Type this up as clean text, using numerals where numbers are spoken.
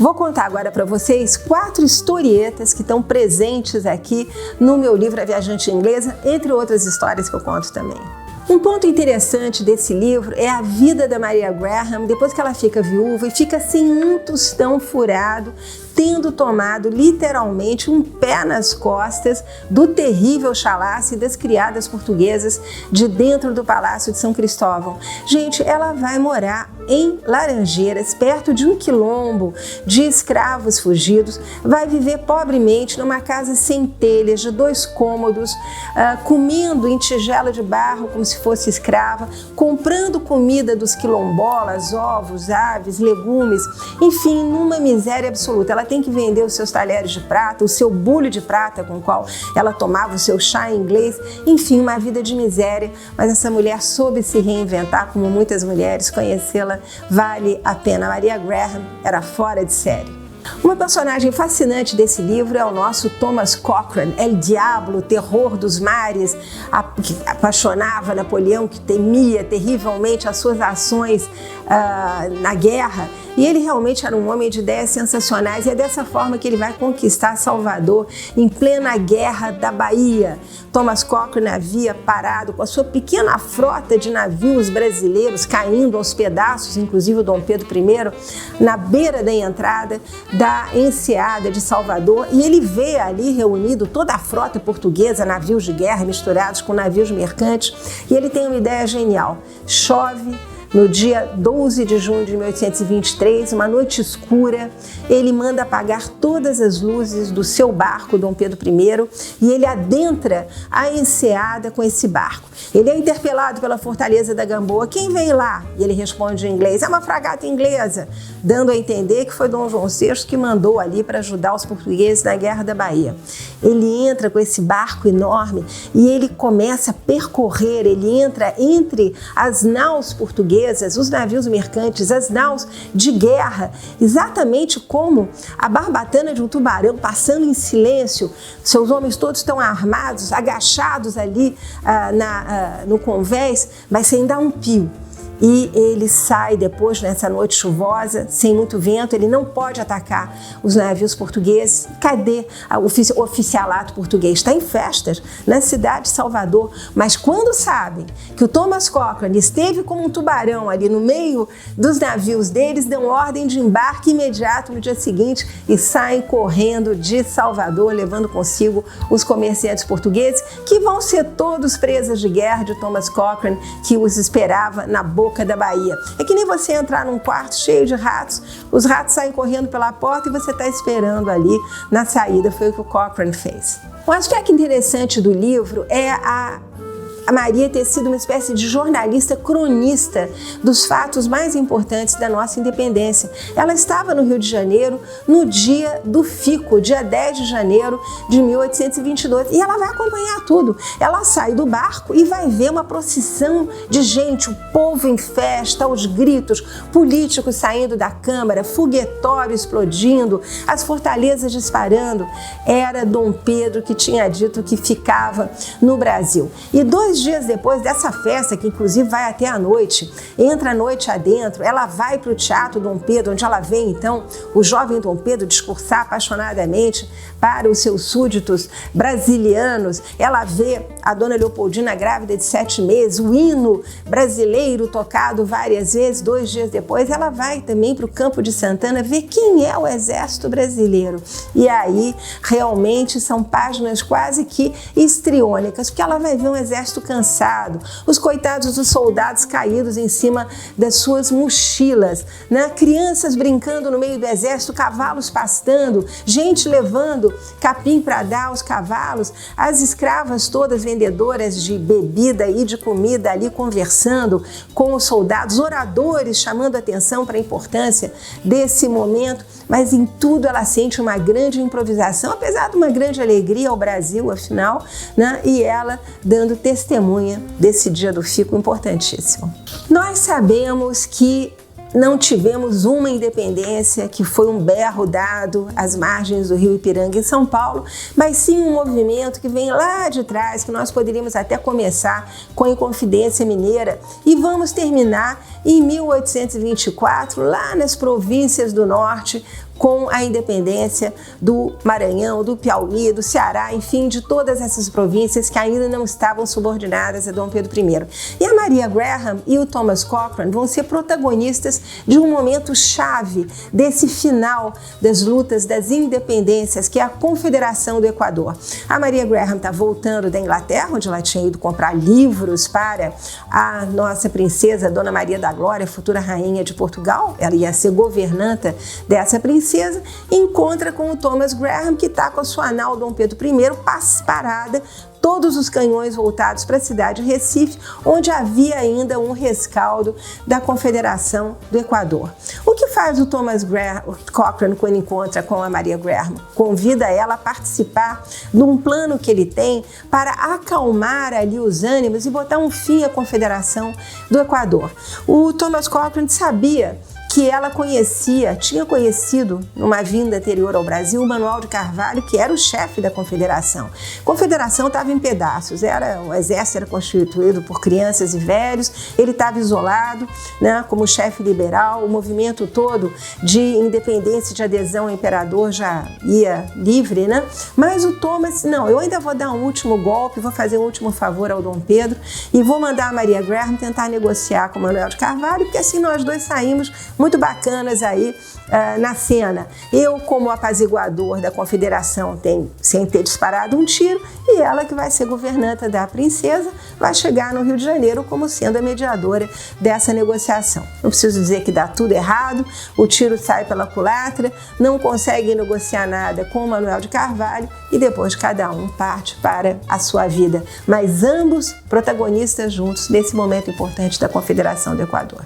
Vou contar agora para vocês 4 historietas que estão presentes aqui no meu livro A Viajante Inglesa, entre outras histórias que eu conto também. Um ponto interessante desse livro é a vida da Maria Graham depois que ela fica viúva e fica sem um tostão furado, tendo tomado literalmente um pé nas costas do terrível chalace das criadas portuguesas de dentro do Palácio de São Cristóvão. Gente, ela vai morar em Laranjeiras, perto de um quilombo de escravos fugidos, vai viver pobremente numa casa sem telhas, de 2 cômodos, comendo em tigela de barro como se fosse escrava, comprando comida dos quilombolas, ovos, aves, legumes, enfim, numa miséria absoluta. Ela tem que vender os seus talheres de prata, o seu bule de prata com o qual ela tomava o seu chá inglês, enfim, uma vida de miséria, mas essa mulher soube se reinventar, como muitas mulheres. Conhecê-la vale a pena. Maria Graham era fora de série. Uma personagem fascinante desse livro é o nosso Thomas Cochrane, El Diablo, o terror dos mares, que apaixonava Napoleão, que temia terrivelmente as suas ações na guerra. E ele realmente era um homem de ideias sensacionais, e é dessa forma que ele vai conquistar Salvador em plena guerra da Bahia. Thomas Cochrane havia parado com a sua pequena frota de navios brasileiros caindo aos pedaços, inclusive o Dom Pedro I, na beira da entrada da enseada de Salvador, e ele vê ali reunido toda a frota portuguesa, navios de guerra misturados com navios mercantes, e ele tem uma ideia genial. Chove no dia 12 de junho de 1823, uma noite escura, ele manda apagar todas as luzes do seu barco, Dom Pedro I, e ele adentra a enseada com esse barco. Ele é interpelado pela fortaleza da Gamboa. Quem vem lá? E ele responde em inglês: é uma fragata inglesa, dando a entender que foi Dom João VI que mandou ali para ajudar os portugueses na Guerra da Bahia. Ele entra com esse barco enorme e ele começa a percorrer, ele entra entre as naus portuguesas, os navios mercantes, as naus de guerra, exatamente como a barbatana de um tubarão, passando em silêncio. Seus homens todos estão armados, agachados ali no convés, mas sem dar um pio. E ele sai depois, nessa noite chuvosa, sem muito vento, ele não pode atacar os navios portugueses. Cadê o oficialato português? Está em festas na cidade de Salvador, mas quando sabem que o Thomas Cochrane esteve como um tubarão ali no meio dos navios deles, dão ordem de embarque imediato no dia seguinte e saem correndo de Salvador, levando consigo os comerciantes portugueses, que vão ser todos presas de guerra de Thomas Cochrane, que os esperava na boca da Bahia. É que nem você entrar num quarto cheio de ratos, os ratos saem correndo pela porta e você está esperando ali na saída. Foi o que o Cochrane fez. Um aspecto interessante do livro é a Maria ter sido uma espécie de jornalista cronista dos fatos mais importantes da nossa independência. Ela estava no Rio de Janeiro no dia do Fico, dia 10 de janeiro de 1822, e ela vai acompanhar tudo. Ela sai do barco e vai ver uma procissão de gente, o povo em festa, aos gritos, políticos saindo da Câmara, foguetório explodindo, as fortalezas disparando. Era Dom Pedro que tinha dito que ficava no Brasil. E 2 dias depois dessa festa, que inclusive vai até a noite, entra a noite adentro, ela vai para o Teatro Dom Pedro, onde ela vê então o jovem Dom Pedro discursar apaixonadamente para os seus súditos brasilianos. Ela vê a dona Leopoldina grávida de 7 meses, o hino brasileiro tocado várias vezes. 2 dias depois ela vai também para o Campo de Santana ver quem é o exército brasileiro. E aí realmente são páginas quase que histriônicas, porque ela vai ver um exército cansado, os coitados dos soldados caídos em cima das suas mochilas, né? Crianças brincando no meio do exército, cavalos pastando, gente levando capim para dar aos cavalos, as escravas todas vendedoras de bebida e de comida ali conversando com os soldados, oradores chamando atenção para a importância desse momento, mas em tudo ela sente uma grande improvisação, apesar de uma grande alegria ao Brasil, afinal, né? E ela dando testemunha desse dia do Fico importantíssimo. Nós sabemos que não tivemos uma independência que foi um berro dado às margens do Rio Ipiranga em São Paulo, mas sim um movimento que vem lá de trás, que nós poderíamos até começar com a Inconfidência Mineira e vamos terminar em 1824, lá nas províncias do norte, com a independência do Maranhão, do Piauí, do Ceará, enfim, de todas essas províncias que ainda não estavam subordinadas a Dom Pedro I. E a Maria Graham e o Thomas Cochrane vão ser protagonistas de um momento chave desse final das lutas das independências, que é a Confederação do Equador. A Maria Graham está voltando da Inglaterra, onde ela tinha ido comprar livros para a nossa princesa Dona Maria da Glória, futura rainha de Portugal. Ela ia ser governanta dessa princesa, e encontra com o Thomas Graham, que está com a sua nau Dom Pedro I parada, todos os canhões voltados para a cidade de Recife, onde havia ainda um rescaldo da Confederação do Equador. O que faz o Thomas Cochrane quando encontra com a Maria Graham? Convida ela a participar de um plano que ele tem para acalmar ali os ânimos e botar um fim à Confederação do Equador. O Thomas Cochrane sabia que ela tinha conhecido, numa vinda anterior ao Brasil, o Manuel de Carvalho, que era o chefe da Confederação. A Confederação estava em pedaços, o exército era constituído por crianças e velhos, ele estava isolado, né, como chefe liberal, o movimento todo de independência e de adesão ao imperador já ia livre, né? Mas o Thomas, não, eu ainda vou dar um último golpe, vou fazer um último favor ao Dom Pedro e vou mandar a Maria Graham tentar negociar com o Manuel de Carvalho, porque assim nós dois saímos muito bacanas aí na cena. Eu, como apaziguador da Confederação, sem ter disparado um tiro, e ela, que vai ser governanta da princesa, vai chegar no Rio de Janeiro como sendo a mediadora dessa negociação. Não preciso dizer que dá tudo errado, o tiro sai pela culatra, não consegue negociar nada com o Manuel de Carvalho e depois cada um parte para a sua vida. Mas ambos protagonistas juntos nesse momento importante da Confederação do Equador.